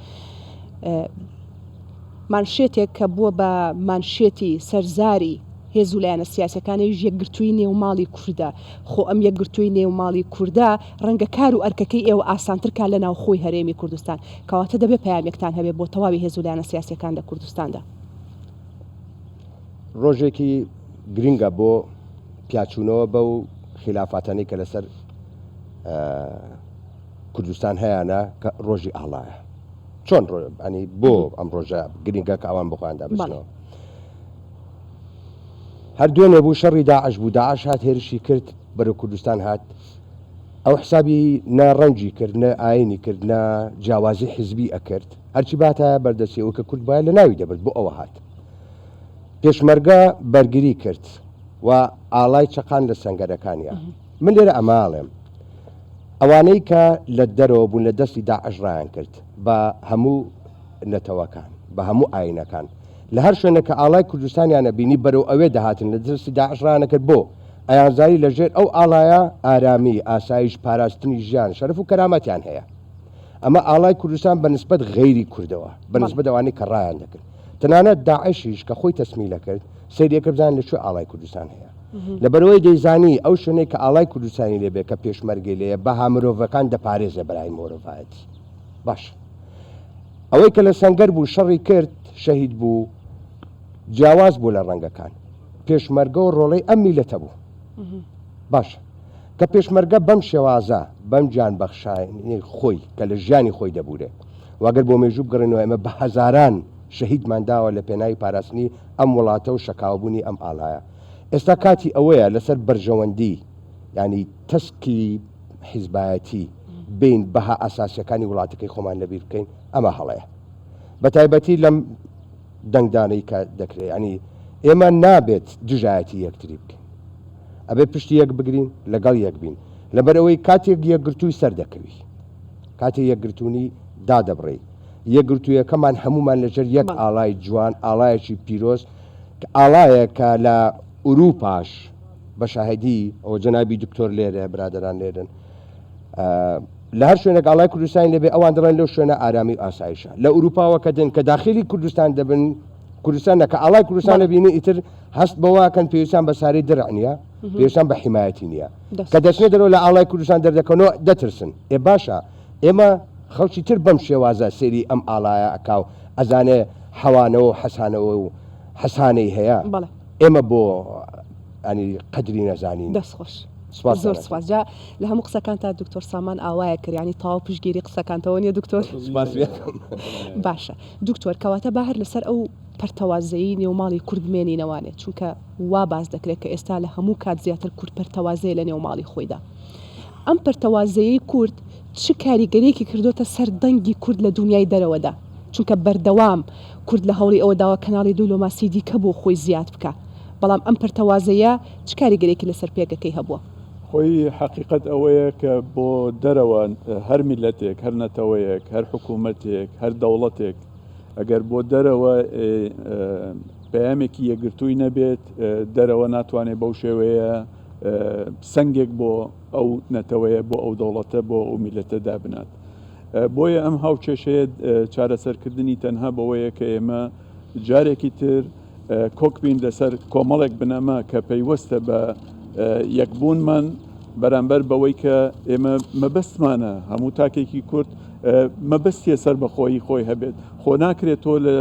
مانشێتێک کە بووە بە مانشێتی سەرزاری هێز و لایەنە سیاسەکانی یەکگرتووی نێوماڵی کووردە خۆ ئەم یەکگرتووی نێوماڵی کووردە ڕەنگە کار و ئەرکەکەی ئێوە ئاسانترکە لە ناو خۆی هەرێمی کوردستان کەواتە دەبێت پەیامێکتان هەبێت بۆ تەواوی هێز و لایەنە سیاسیەکان لە کوردستاندا ڕۆژێکی گرنگە بۆ پیاچوونەوە بەو خلافاتانی کە لەسەر کوردستان هەیەە کە ڕۆژی ئاڵایە چۆن ئەنی بۆ ئەم ڕۆژە گرنگە کە ئەوان بخۆیاندا بچنەوە هەر دوێنێ بوو شەڕی داعش بوو داعش هات هێرشی کرد بەرەو کوردستان هات ئەو حسابی ناڕەنجی کرد نە ئاینی کرد نە جیاوازی حزبی ئەکرد هەرچی باتە بەردەستیەوە کە کورد باید لە ناوی دەبێت بۆ ئەوە هات پێشمەرگە بەرگری کرد و ئاڵای چەقان لە سەنگەرەکانیە من لێرە ئەماڵێم ئەوانەی کە لە دەرەوە بوون لە دەستی داعش ڕایان کرد بە هەموو نەتەوەکان بە هەموو ئاینەکان لە هەر شوێنە کە ئاڵای کوردستانیانە بینی بەرەو ئەوێ دەهاتن لە دەستی داعش ڕایانە کرد بۆ ئەیانزاری لەژێر ئەو ئاڵایە ئارامی ئاسایش پاراستنی ژیان شەرف و کەرامەتیان هەیە ئەمە ئاڵای کوردستان بەنسبەت غەیری کوردەوە بەنسبەت ئەوانەی کە ڕایان دەکرد تەنانەت داعشیش کە خۆی تەسمیلە کرد سەیرێکە بزان لەکوێ ئاڵای کوردستان هەیە لەبەرەوەی دەیزانی ئەو شوێنەی کە ئاڵای کوردستانی لێبێ کە پێشمەرگی لێیە بەها مرۆڤەکان دەپارێزە بەلای مرۆڤایەتی باش ئەوەی کە لە سەنگەر بوو شەڕی کرد شەهید بوو جیاواز بوو لە ڕەنگەکان پێشمەرگە و ڕۆڵەی ئەم میلەتە بوو باش کە پێشمەرگە بەم شێوازە بەم گیان بەخشانی خۆی کە لە ژیانی خۆی دەبورێ واگەر بۆ مێژوو بگەڕێنەوە ئێمە بە هەزاران شەهیدمان داوە لە پێناوی پاراستنی ئەم وڵاتە و شەکاوبوونی ئەم ئاڵایە ئێستا کاتی ئەوەیە لەسەر بەرژەوەندی ینی تەسکی حیزبایەتی بین بەها ئاساسیەکانی وڵاتەکەی خۆمان لەبیر بکەین ئەمە هەڵەیە بە تایبەتی لەم دەنگدانەی کە دەکرێت ینی ئێمە نابێت دژایەتی یەکتری بکەین ئەبێ پشتی یەک بگرین لەگەڵ یەک بین لەبەرەوەی کاتێک یەکگرتووی سەردەکەوی کاتی یەکگرتوونی دادەبڕی یەکگرتوویەکەمان هەمومان لەژێر یەک ئاڵای جوان ئاڵایەکی پیرۆست کە ئاڵایە کە لە ئوروپاش بە شاهدی ئەوە جەنابی دکتۆر لێرە برادران لێرن لە هەر شوێنێک ئاڵای کوردستانی لەبێ ئەوان دەڵێن لەو شوێنە ئارامی ئاسایشە لە ئوروپاوە کە دن کە داخلی کوردستان دەبن کوردستانە کە ئاڵای کوردستان لەبینی ئیتر هەست بەواکەن پێویستان بە ساری درع نییە پێویستان بە حیمایەتی نییە کە دەچنێت دەرەوە لە ئاڵای کوردستان دەردەکەنەوە دەترسن باشە ئێمە خەڵکی تر بەم شێوازە سێری ئەم ئاڵایە ئەکاو ئەزانێ حەوانەوە و حەسانەوە و حەسانەی هەیە ئێمە بۆ ئەنی قەدری نەزانین دەستخۆش زۆر سوازجا لە هەموو قسەکان تا دکتۆر سامان ئاوایە کردیانی تاوا پشگیری قسەکانتەوە نیە دکتۆر باشە دکتۆر کەواتە با هەر لەسەر ئەو پەرتەوازەیی نێوماڵی کورد بمێنینەوانێت چونکە وا باز دەکرێت کە ئێستا لە هەموو کات زیاتر کورد پەرتەوازەیە لە نێوماڵی خۆیدا ئەم پەرتەوازەیەی کورد چ کاریگەریەکی کردوتە سەر دەنگی کورد لە دنیای دەرەوەدا چونکە بەردەوام کورد لە هەوڵی ئەوە داوە کەناڵی دیپلۆماسی دیکە بۆ خۆی زیاد بکە بەڵام ئەم پەرتەوازەیە چ کاریگەرێکی لەسەر پێگەکەی هەبووە خۆی حقیقت ئەوەیە کە بۆ دەرەوە هەر میلەتێک هەر نەتەوەیەک هەر حکوومەتێک هەر دەوڵەتێک ئەگەر بۆ دەرەوە پەیامێکی یەکگرتووی نەبێت دەرەوە ناتوانێت بەو شێوەیە سنگێک بۆ ئەو نەتەوەیە بۆ ئەو دەوڵەتە بۆ ئەو میلەتە دابنات بۆیە ئەم هاوچێشەیە چارەسەرکردنی تەنها بەوەیە کە ئێمە جارێکی تر کۆکبین لەسەر کۆمەڵێک بنەما کە پەیوەستە بە یەکبوونمان بەرامبەر بەوەی کە ئێمە مەبەستمانە هەموو تاکێکی کورد مەبەستیە سەر بەخۆی خۆی هەبێت خۆ ناکرێت تۆ لە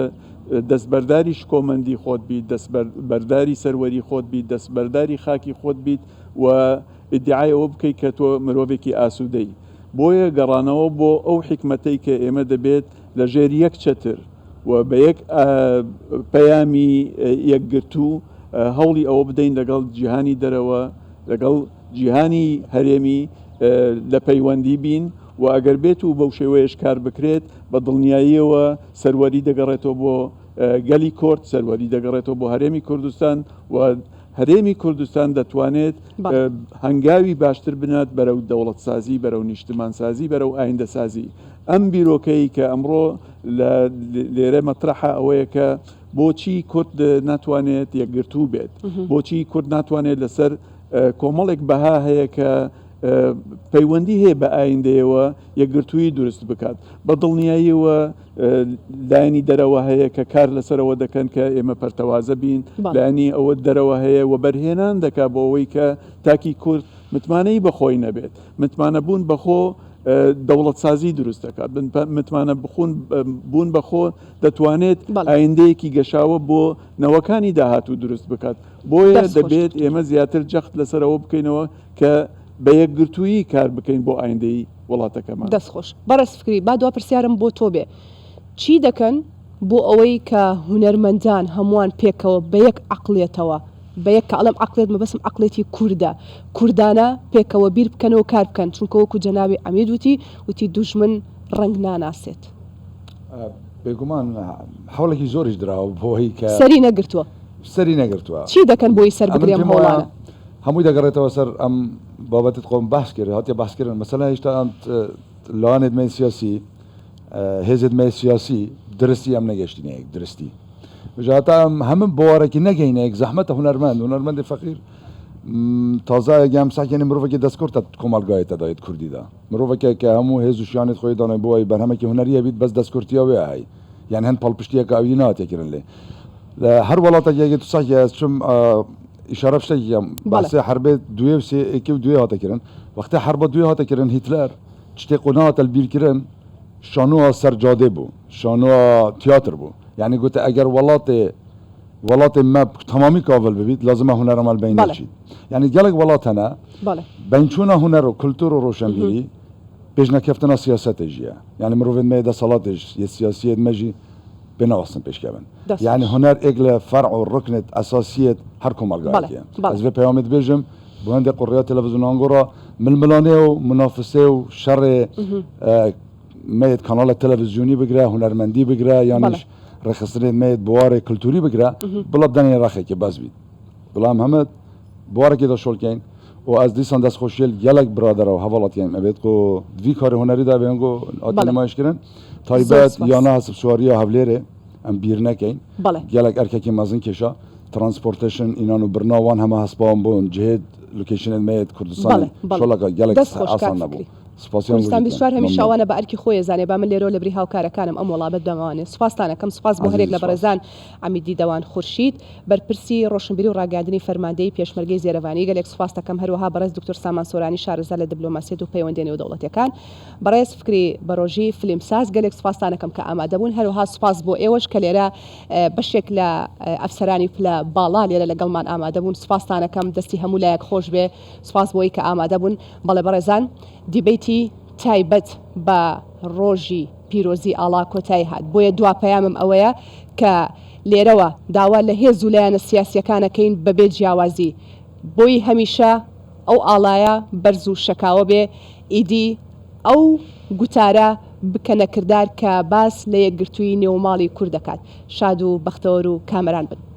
دەستبەرداری شکۆمەندی خۆت بیت دەستبەرداری سەروەری خۆت بیت دەستبەرداری خاکی خۆت بیت و ئیدعای ئەوە بکەیت کە تۆ مرۆڤێکی ئاسوودەی بۆیە گەڕانەوە بۆ ئەو حکمەتەی کە ئێمە دەبێت لە ژێر یەک چەتر و بە یەک پەیامی یەکگرتوو هەوڵی ئەوە بدەین لەگەڵ جیهانی دەرەوە لەگەڵ جیهانی هەرێمی لە پەیوەندی بین و ئەگەر بێت و بەو شێوەیەش کار بکرێت بە دڵنیاییەوە سەروەری دەگەڕێتەوە بۆ گەلی کورد سەروەری دەگەڕێتەوە بۆ هەرێمی کوردستان و هەرێمی کوردستان دەتوانێت هەنگاوی باشتر بنات بەرەو دەوڵەت سازی بەرەو نیشتمان سازی بەرەو ئایندە سازی ئەم بیرۆکەی کە ئەمڕۆ لێرە مەطرحە ئەوەیە کە بۆچی کورد ناتوانێت یەکگرتوو بێت بۆچی کورد ناتوانێت لەسەر کۆمەڵێک بەها هەیە کە پەیوەندی هەیە بە ئایندەیەوە یەکگرتووی دروست بکات بە دڵنیاییەوە لایەنی دەرەوە هەیە کە کار لەسەرەوە دەکەن کە ئێمە پەرتەوازە بین لایەنی ئەوە دەرەوە هەیە و بەرهێنان دەکا بۆ ئەوەی کە تاکی کورد متمانەی بەخۆی نەبێت متمانە بوون بەخۆ دەوڵەت سازی دروست دەکات متمانە بوون بەخۆ دەتوانێت ئایندەیەکی گەشاوە بۆ نەوەکانی داهاتوو دروست بکات بۆیە دەبێت ئێمە زیاتر جەخت لەسەرەوە بکەینەوە کە بە یەکگرتووی کار بکەین بۆ ئایندەی وڵاتەکەمان دەستخۆش بەڕێز فکری با دوا پرسیارم بۆ تۆ بێ چی دەکەن بۆ ئەوەی کە هونەرمەندان هەمووان پێکەوە بە یەک عەقڵێتەوە بە یەک کە ئەڵەم عەقڵێت مەبەسم عەقڵێتی کووردە کوردانە پێکەوە بیر بکەنەوە کار بکەن چونکە وەکو جەنابی ئەمید وتی دوژمن ڕەنگ ناناسێت بێگومان هەوڵێکی زۆریش دراوە بۆی کە سەری نەگرتووە چی دەکەن بۆی سەر بگرێم هەوڵانە هەمووی دەگەڕێتەوە سەر ئەم بابەتت خۆم باس کرد هاتیە باسکردن مەسەلا هێشتا ئەم لاوانێت مای سیاسی هێزت مای سیاسی درستی ئەم نەگەشتینەیەک درستی بژاتە هەموو بۆوارێکی نەگەینەیەک زەحمەتە هونەرمەندی فەقیر تازە گەم ساکێنی مرۆڤێکی دەستکورتە کۆمەلگایەتە دایت کوردیدا مرۆڤێکە کە هەموو هێز و شیانێت خۆی دانای بۆی بەرهەمێکی هونەریە بیت بەس دەستکورتیەوەی هەی یان هەند پەڵپشتیەکە ئەوی ناتێکردن لێ لە هەر وڵاتێکی تو ساکە چم ئیشارە شتێکیان باسی حربێت دوێ و سێکی و دوێ هاتەکردن وەختە حربە دوێ هاتەکردن هیتلەر شتێک قۆناوەتە بیرکردن شانووە سەرجادێ بوو شانووە تیاتر بوو یعنی گوتە ئەگەر وڵاتی مە تەمامی کاڤل ببیت لازمە هونەرەمەل بین نەچیت یعنی گەلێک وڵات هەنە بینچوونە هونەر و کولتور و ڕۆشنبیری پێشنەکەفتنە سیاسەتە ژیە یعنی مرۆڤێت مێ دەسەڵاتێش سیاسیت مەژی بناوەستن پێشکەون یعنی هونەر ئێک لە فەرع و ڕکنێت ئەساسیت هەر کۆمەلگایەتە ئەس بێ پەیامت بێژم بۆ هەندێک قوڕیا تەلەڤیزیۆنانگۆڕە ململانێ و منافسێ و شەڕێ مێت کاناڵە تەلەڤیزیۆنی بگرە هونەرمەندی بگرە یانیش ڕێخستنێت مێت بوارێک کللتوری بگرە بڵە بدەنێ ڕاخێکی باز بیت بەڵام هەمت بوارێکی دەشۆڵکەین و از دیسان دست خوشیل گلک برادر و حوالات یعنی ابد کو دوی کار هنری دا بیان کو آتی نمایش کردن تایبت یا نه حسب سواری هفلیره ام بیر نکین گلک ارککی مازن کشا ترانسپورتیشن اینانو برناوان همه حسبان بون جهد لوکیشن میت کردستان شلگا گلک آسان نبود کوردستان 24 هەمیشە ئەوانە بە ئەرکی خۆی زانێ با من لێرە لە بری هاوکارەکانم ئەم وڵابەت دەمانێت سوپاسانەکەم سوپاس بۆ هەرێک لە بەڕێزان ئەمیدی دەوان خورشید بەرپرسی ڕۆشنبیری و ڕاگەاندنی فەرماندەی پێشمەرگەی زێرەوانی گەلێک سوپاس دەکەم هەروەها بەڕێز دکتۆر سامان سۆرانی شارەزا لە دیبلۆماسیەت و پەیوەندی نێودەوڵەتیەکان بەڕێز فکری بەڕۆژی فیلمساز گەلێک سوپاسانەکەم کە ئامادەبوون هەروەها سوپاس بۆ ئێوەش کە لێرە بەشێک لە ئەفسەرانی پلە باڵا لێرە لەگەڵمان ئامادەبوون سوپاسانەکەم دەستی هەموو لایەک خۆش بێ سوپاس بۆی کە ئامادەبوون بەڵێ بەڕێزان دیبیتی تایبەت بە ڕۆژی پیرۆزی ئاڵا کۆتایی هات بۆیە دواپەیامم ئەوەیە کە لێرەوە داوا لە هێز و لایەنە سیاسیەکانەکەین بەبێ جیاوازی بۆی هەمیشە ئەو ئاڵایە بەرز و شەکاوە بێ ئیدی ئەو گوتارە بکەنە کردار کە باس لە یەکگرتووی نێوماڵی کوورد دەکات شاد و بەختەوەر و کامەران بن.